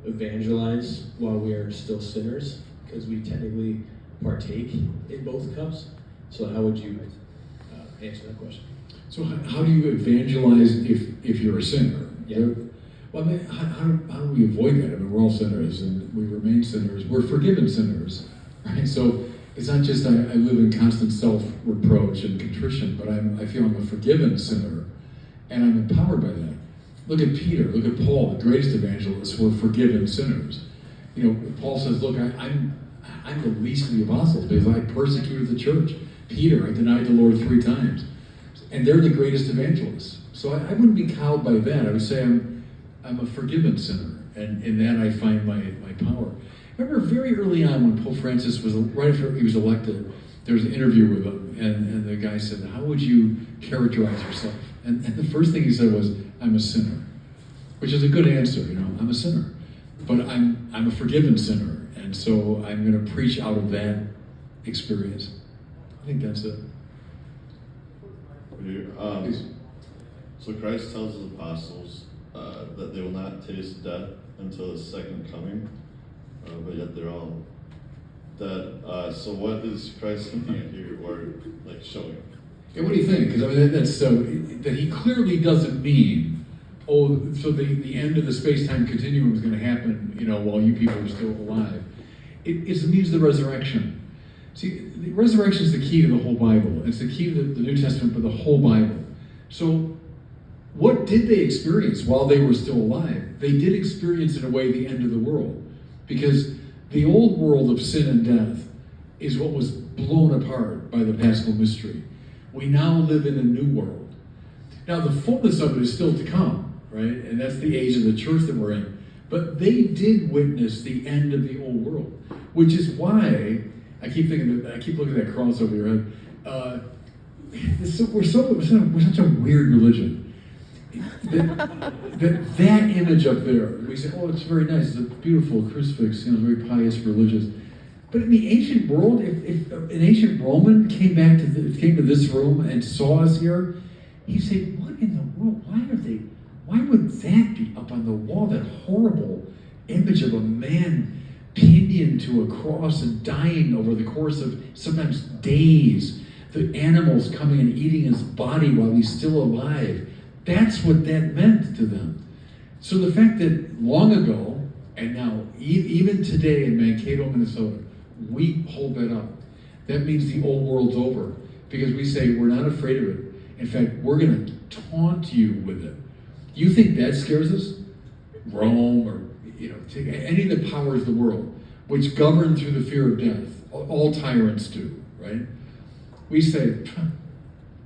evangelize while we are still sinners, because we technically partake in both cups. So how would you answer that question?
So how do you evangelize if you're a sinner?
Yeah.
Well, I mean, how do we avoid that? I mean, we're all sinners, and we remain sinners. We're forgiven sinners, right? So it's not just I live in constant self-reproach and contrition, but I feel I'm a forgiven sinner, and I'm empowered by that. Look at Peter, look at Paul, the greatest evangelists were forgiven sinners. Paul says, look, I'm the least of the apostles because I persecuted the church. Peter, I denied the Lord 3 times. And they're the greatest evangelists. So I wouldn't be cowed by that. I would say I'm a forgiven sinner, and in that I find my power. I remember very early on when Pope Francis was, right after he was elected, there was an interview with him, and the guy said, how would you characterize yourself? And the first thing he said was, I'm a sinner, which is a good answer, I'm a sinner. But I'm a forgiven sinner, and so I'm going to preach out of that experience. I think that's it.
So Christ tells his apostles that they will not taste death until his second coming, but yet they're all dead. So what is Christ hinting at here, or showing?
Yeah, what do you think? Because I mean, that's that he clearly doesn't mean, so the end of the space-time continuum is going to happen, while you people are still alive. It means the resurrection. See, the resurrection is the key to the whole Bible. It's the key to the New Testament, but the whole Bible. So, what did they experience while they were still alive? They did experience, in a way, the end of the world. Because the old world of sin and death is what was blown apart by the Paschal mystery. We now live in a new world. Now, the fullness of it is still to come, right? And that's the age of the church that we're in. But they did witness the end of the old world, which is why I keep looking at that cross over your head. We're such a weird religion. That image up there, we say, oh, it's very nice. It's a beautiful crucifix, very pious, religious. But in the ancient world, if an ancient Roman came to this room and saw us here, he'd say, what in the world? Why would that be up on the wall? That horrible image of a man pinioned to a cross and dying over the course of sometimes days. The animals coming and eating his body while he's still alive. That's what that meant to them. So the fact that long ago, and now even today in Mankato, Minnesota, we hold that up. That means the old world's over. Because we say we're not afraid of it. In fact, we're going to taunt you with it. You think that scares us? Rome or any of the powers of the world, which govern through the fear of death. All tyrants do, right? We say,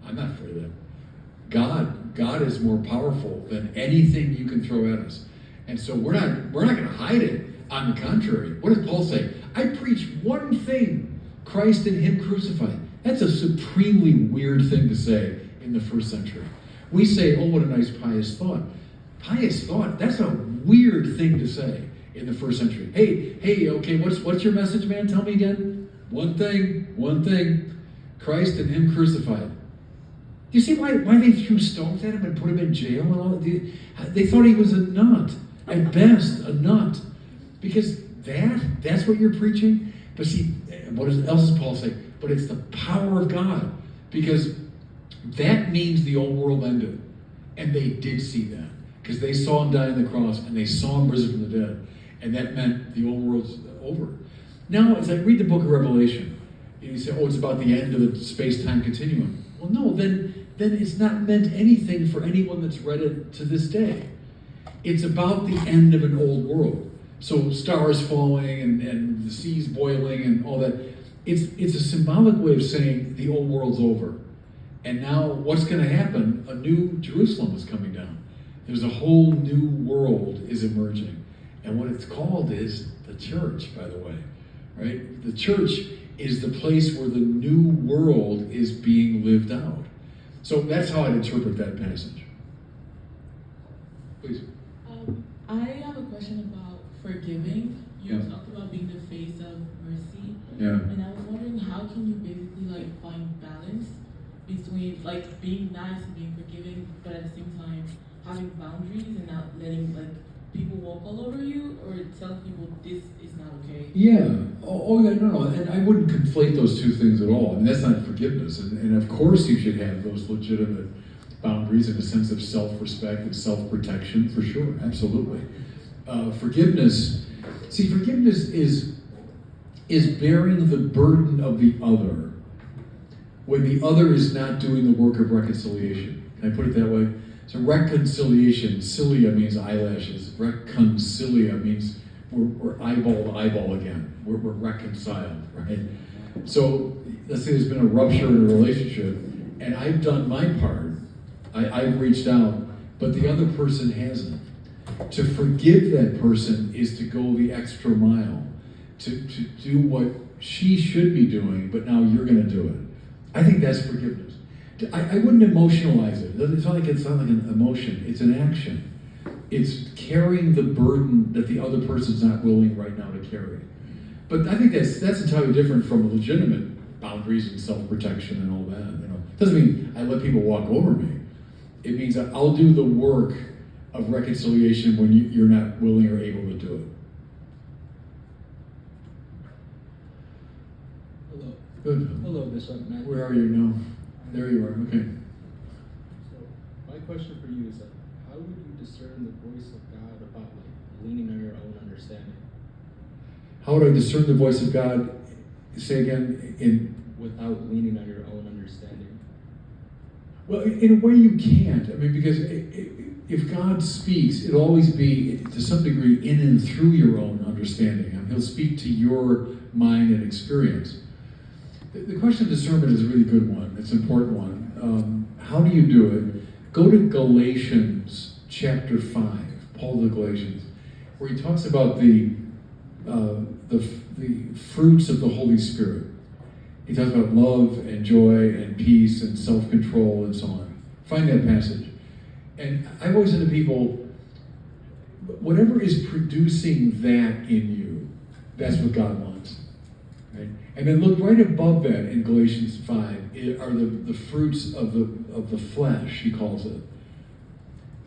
I'm not afraid of that. God is more powerful than anything you can throw at us. And so we're not going to hide it. On the contrary, what does Paul say? I preach one thing, Christ and him crucified. That's a supremely weird thing to say in the first century. We say, oh, what a nice pious thought. Pious thought, that's a weird thing to say in the first century. Hey, okay, what's your message, man? Tell me again. One thing, Christ and him crucified. Do you see why they threw stones at him and put him in jail and all? They thought he was a nut, at best, a nut. Because that's what you're preaching? But see, what else does Paul say? But it's the power of God. Because that means the old world ended. And they did see that. Because they saw him die on the cross and they saw him risen from the dead. And that meant the old world's over. Now, as I read the book of Revelation, you say, oh, it's about the end of the space-time continuum. Well, no, then it's not meant anything for anyone that's read it to this day. It's about the end of an old world. So stars falling and the seas boiling and all that. It's a symbolic way of saying the old world's over. And now what's going to happen? A new Jerusalem is coming down. There's a whole new world is emerging. And what it's called is the church, by the way. Right? The church is the place where the new world is being lived out. So that's how I'd interpret that passage. Please.
I have a question about forgiving. You
Yeah.
talked about being the face of mercy.
Yeah.
And I was wondering, how can you basically find balance between being nice and being forgiving, but at the same time having boundaries and not letting people walk all over you, or tell people this is not okay?
Yeah. Yeah, no. And I wouldn't conflate those two things at all. I mean, that's not forgiveness. And of course you should have those legitimate boundaries and a sense of self-respect and self-protection, for sure. Absolutely. Forgiveness is bearing the burden of the other when the other is not doing the work of reconciliation. Can I put it that way? So reconciliation, cilia means eyelashes. Reconcilia means we're eyeball to eyeball again. We're reconciled, right? So let's say there's been a rupture in a relationship, and I've done my part. I've reached out, but the other person hasn't. To forgive that person is to go the extra mile, to do what she should be doing, but now you're going to do it. I think that's forgiveness. I wouldn't emotionalize it. It's not like an emotion. It's an action. It's carrying the burden that the other person's not willing right now to carry. But I think that's entirely different from legitimate boundaries and self-protection and all that. It doesn't mean I let people walk over me. It means that I'll do the work of reconciliation when you're not willing or able to do it.
Hello.
Good.
Hello, Bishop Matt.
Where are you now? There you are. Okay.
So my question for you is how would you discern the voice of God about leaning on your own understanding?
How would I discern the voice of God? Say again.
Without leaning on your own understanding.
Well, in a way you can't. I mean, because if God speaks, it'll always be, to some degree, in and through your own understanding. I mean, he'll speak to your mind and experience. The question of discernment is a really good one. It's an important one. How do you do it? Go to Galatians chapter 5, Paul to the Galatians, where he talks about the fruits of the Holy Spirit. He talks about love and joy and peace and self-control and so on. Find that passage. And I've always said to people, whatever is producing that in you, that's what God wants. Right? And then look right above that in Galatians 5 are the fruits of the flesh, he calls it.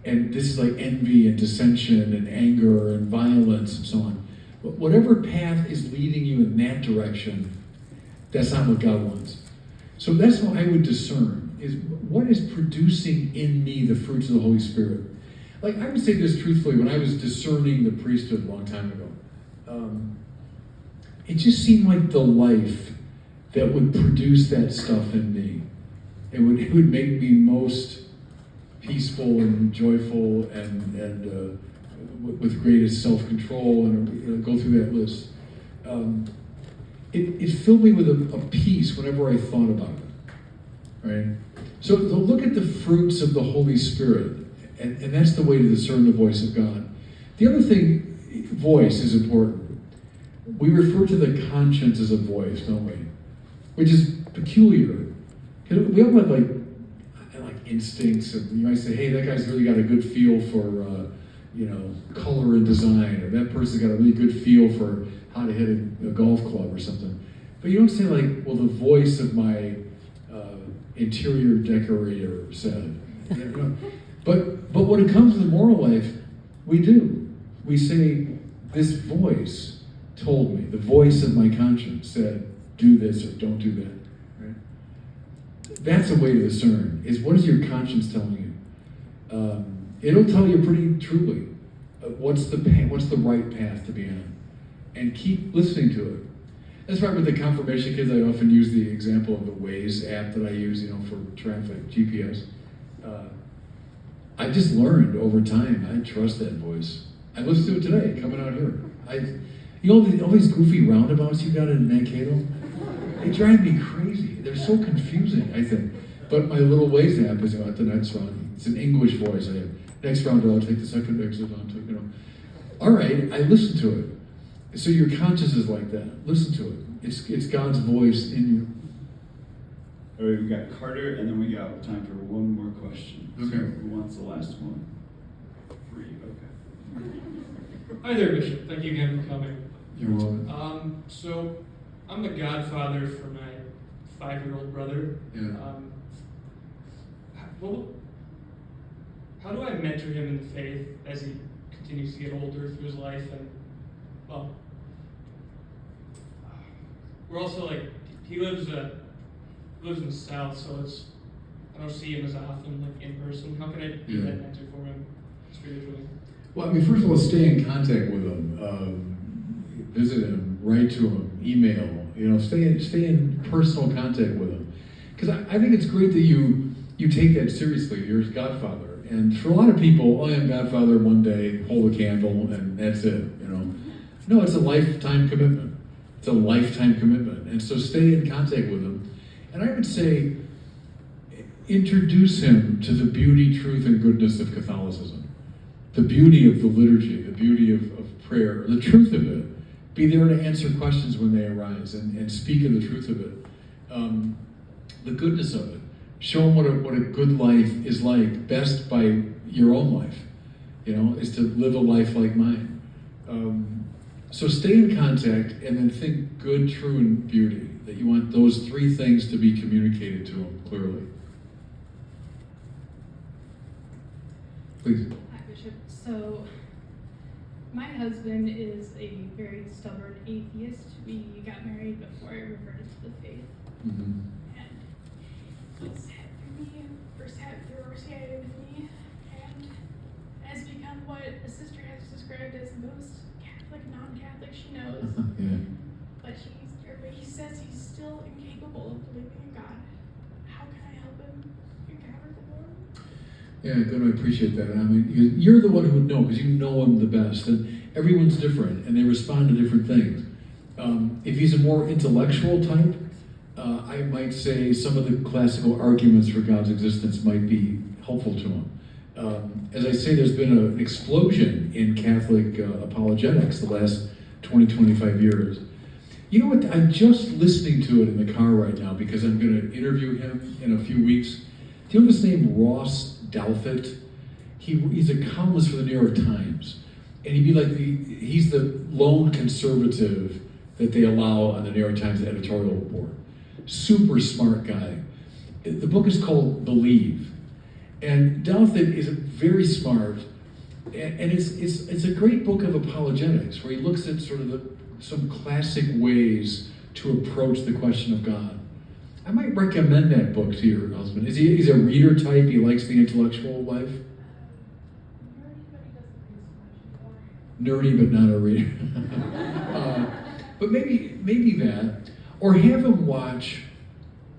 And this is like envy and dissension and anger and violence and so on. But whatever path is leading you in that direction, that's not what God wants. So that's how I would discern, is what is producing in me the fruits of the Holy Spirit. Like, I would say this truthfully, when I was discerning the priesthood a long time ago, it just seemed like the life that would produce that stuff in me. It would make me most peaceful and joyful and with greatest self-control, and go through that list. It filled me with a peace whenever I thought about it, right? So look at the fruits of the Holy Spirit, and that's the way to discern the voice of God. The other thing, voice is important. We refer to the conscience as a voice, don't we? Which is peculiar. Because we all have like instincts, and you might say, hey, that guy's really got a good feel for color and design, or that person's got a really good feel for how to hit a golf club or something. But you don't say like, well, the voice of my interior decorator said. But when it comes to the moral life, we do. We say, this voice told me, the voice of my conscience said, do this or don't do that. Right? That's a way to discern, is what is your conscience telling you? It'll tell you pretty truly what's the right path to be on. And keep listening to it. That's right, with the confirmation kids, I often use the example of the Waze app that I use, for traffic, GPS. I just learned over time, I trust that voice. I listened to it today, coming out here. All these goofy roundabouts you got in Mankato, they drive me crazy. They're so confusing, I think. But my little Waze app is about the next round. It's an English voice. I have, next round, I'll take the second exit onto, All right, I listen to it. So your conscience is like that. Listen to it. It's God's voice in you.
All right, we got Carter, and then we got time for one more question.
Okay.
So who wants the last one? Free, okay.
Hi there, Bishop. Thank you again for coming.
You're welcome.
So, I'm the godfather for my 5-year-old brother.
Yeah.
How do I mentor him in the faith as he continues to get older through his life? And, well, we're also like, he lives in the South, so I don't see him as often, like, in person. How can I be that mentor for him spiritually?
Well, I mean, first of all, stay in contact with him, visit him, write to him, email. Stay in personal contact with him, because I think it's great that you take that seriously. You're his godfather, and for a lot of people, I am godfather one day, hold a candle, and that's it. No, it's a lifetime commitment. It's a lifetime commitment, and so stay in contact with him. And I would say, introduce him to the beauty, truth, and goodness of Catholicism. The beauty of the liturgy, the beauty of prayer, the truth of it. Be there to answer questions when they arise and speak of the truth of it. The goodness of it. Show them what a good life is like, best by your own life. Is to live a life like mine. So stay in contact and then think good, true, and beauty. That you want those 3 things to be communicated to them clearly. Please.
Hi, Bishop. So, my husband is a very stubborn atheist. We got married before I reverted to the faith.
Mm-hmm.
And he sat through me, or sat through RCIA with me, and has become what a sister has described as the most Catholic, non-Catholic she knows.
Yeah.
But he says he's still incapable of believing in God. How can I help him encounter the Lord?
Yeah, good. I appreciate that. I mean, you're the one who would know, because you know him the best, and everyone's different, and they respond to different things. If he's a more intellectual type, I might say some of the classical arguments for God's existence might be helpful to him. As I say, there's been an explosion in Catholic apologetics the last 20, 25 years. You know what? I'm just listening to it in the car right now because I'm going to interview him in a few weeks. Do you know his name? Ross Douthat. He's a columnist for the New York Times. And he's the lone conservative that they allow on the New York Times editorial board. Super smart guy. The book is called Believe. And Douthit is very smart, and it's a great book of apologetics where he looks at sort of some classic ways to approach the question of God. I might recommend that book to your husband. He's a reader type. He likes the intellectual life. Nerdy, but not a reader. But maybe that, or have him watch.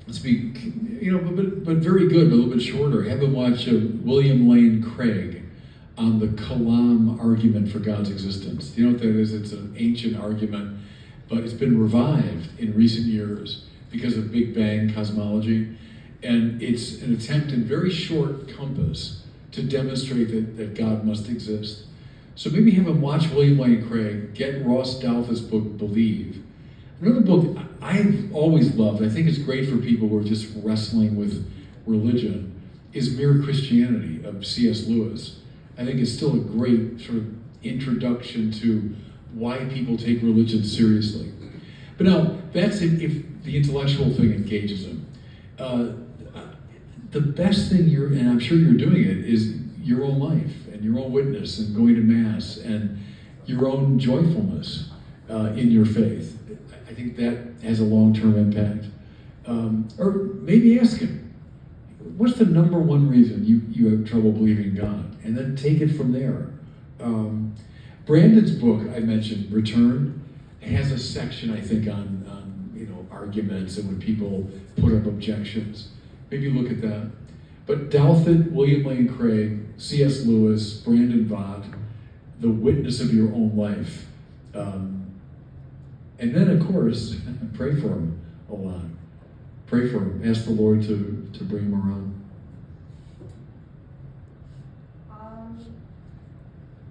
Let's be, but very good, but a little bit shorter. Have him watch William Lane Craig on the Kalam argument for God's existence. You know what that is? It's an ancient argument, but it's been revived in recent years because of Big Bang cosmology. And it's an attempt in very short compass to demonstrate that God must exist. So maybe have him watch William Lane Craig, get Ross Douthat's book, Believe. Another book I've always loved, I think it's great for people who are just wrestling with religion, is Mere Christianity of C.S. Lewis. I think it's still a great sort of introduction to why people take religion seriously. But now, that's if the intellectual thing engages him. The best thing and I'm sure you're doing it, is your own life and your own witness and going to Mass and your own joyfulness in your faith. I think that has a long-term impact. Or maybe ask him, what's the number one reason you have trouble believing in God? And then take it from there. Brandon's book I mentioned, Return, has a section I think on arguments and when people put up objections. Maybe look at that. But Douthit, William Lane Craig, C.S. Lewis, Brandon Vaught, The Witness of Your Own Life. And then, of course, pray for him a lot. Pray for him. Ask the Lord to bring him around.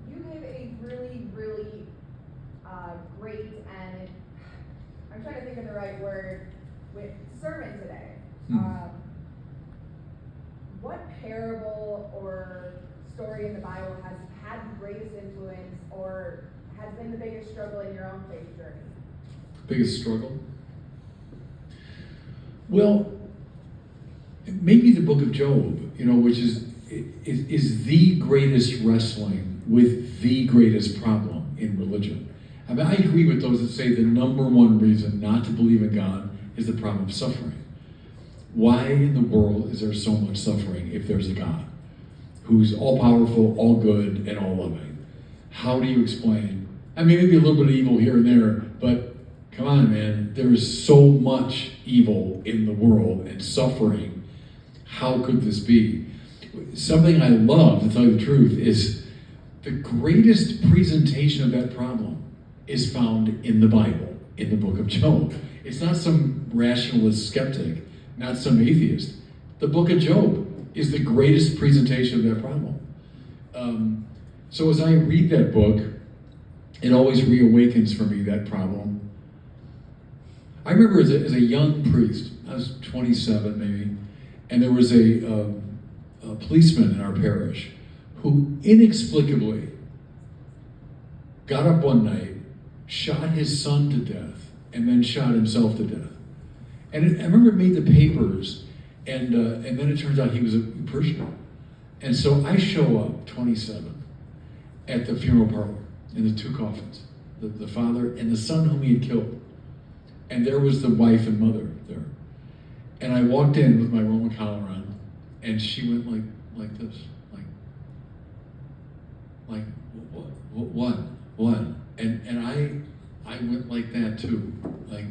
You gave a really, really great and I'm trying to think of the right word with sermon today. What parable or story in the Bible has had the greatest influence or has been the biggest struggle in your own faith journey?
Biggest struggle? Well, maybe the book of Job, which is the greatest wrestling with the greatest problem in religion. I mean, I agree with those that say the number one reason not to believe in God is the problem of suffering. Why in the world is there so much suffering if there's a God who's all-powerful, all good, and all-loving? How do you explain? I mean, maybe a little bit of evil here and there, but come on, man, there is so much evil in the world and suffering. How could this be? Something I love, to tell you the truth, is the greatest presentation of that problem is found in the Bible, in the book of Job. It's not some rationalist skeptic, not some atheist. The book of Job is the greatest presentation of that problem. So as I read that book, it always reawakens for me that problem. I remember as a young priest, I was 27 maybe, and there was a policeman in our parish who inexplicably got up one night, shot his son to death, and then shot himself to death. And I remember it made the papers, and then it turns out he was a parishioner. And so I show up, 27, at the funeral parlor in the two coffins, the father and the son whom he had killed. And there was the wife and mother there. And I walked in with my Roman collar on, and she went like this, like what? And I went like that too, like,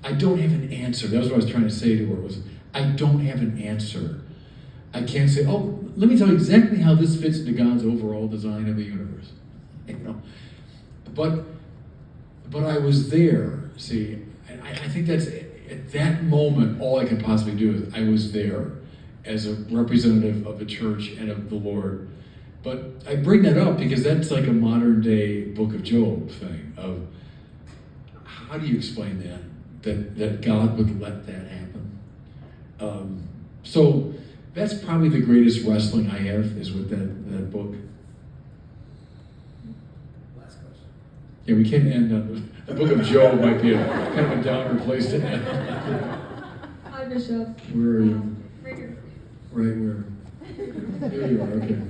I don't have an answer. That was what I was trying to say to her, was I don't have an answer. I can't say, oh, let me tell you exactly how this fits into God's overall design of the universe. But I was there, see, I think that's, at that moment, all I could possibly do is I was there as a representative of the church and of the Lord. But I bring that up because that's like a modern day Book of Job thing of, how do you explain that God would let that happen? So that's probably the greatest wrestling I have, is with that book.
Last question.
Yeah, we can't end on the Book of Job. Might be a kind of a downer place to end.
Hi, Bishop.
Where are you?
Right here.
Right where? There you are, okay.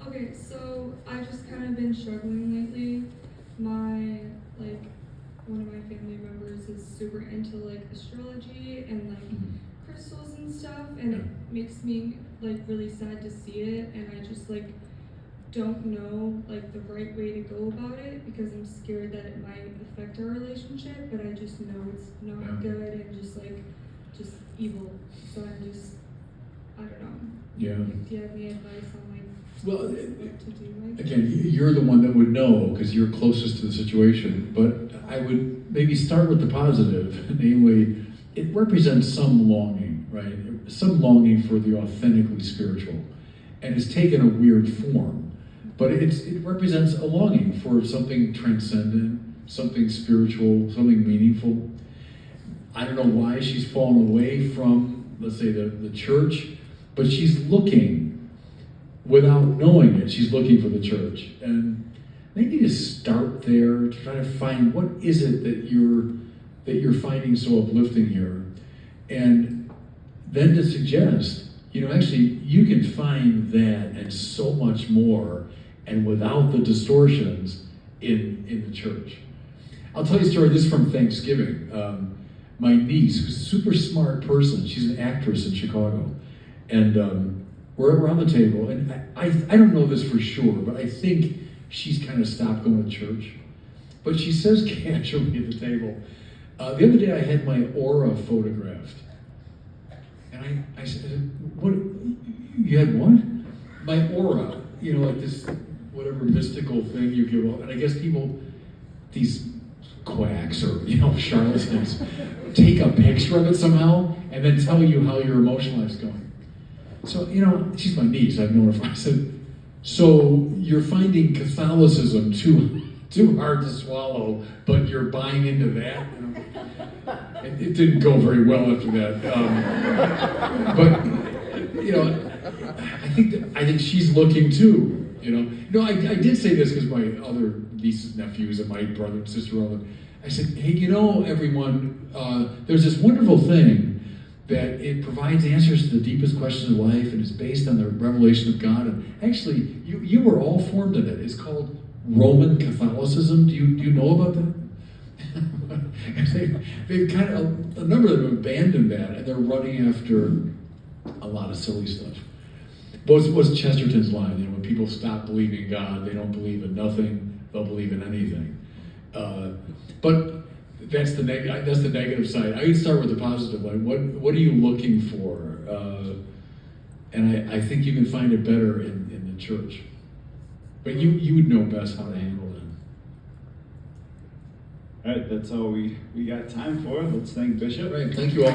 Okay, so I've just kind of been struggling lately. One of my family members is super into like astrology and like crystals and stuff, and it makes me like really sad to see it, and I just like don't know like the right way to go about it because I'm scared that it might affect our relationship, but I just know it's not good and just evil. So I don't know.
Yeah.
Do you have any advice on like
Well,
what to do?
again, you're the one that would know because you're closest to the situation, but I would maybe start with the positive, namely, it represents some longing, right? Some longing for the authentically spiritual. And it's taken a weird form, but it represents a longing for something transcendent, something spiritual, something meaningful. I don't know why she's fallen away from, let's say, the church, but she's looking without knowing it. She's looking for the church. And maybe to start there, to try to find what is it that you're finding so uplifting here. And then to suggest, actually you can find that and so much more and without the distortions in the church. I'll tell you a story, this is from Thanksgiving. My niece, who's a super smart person, she's an actress in Chicago. And we're around the table, and I don't know this for sure, but I think she's kind of stopped going to church. But she says casually at the table, the other day I had my aura photographed. And I said, what, you had what? My aura, like this, whatever mystical thing you give up. And I guess people, these quacks or, charlatans, take a picture of it somehow and then tell you how your emotional life's going. So, she's my niece, I've known her for, I said, so you're finding Catholicism too hard to swallow, but you're buying into that? It didn't go very well after that. I think she's looking too, I did say this because my other nieces, nephews, and my brother and sister, I said, hey, everyone, there's this wonderful thing that it provides answers to the deepest questions of life and is based on the revelation of God. And actually, you were all formed in it. It's called Roman Catholicism. Do you know about that? They've kind of, a number of them have abandoned that, and they're running after a lot of silly stuff. What's Chesterton's line? When people stop believing God, they don't believe in nothing, they'll believe in anything. But that's the negative side. I would start with the positive. Like, what are you looking for? And I think you can find it better in the church. But you would know best how to handle it.
All right, that's all we got time for. Let's thank Bishop.
Right, thank you all.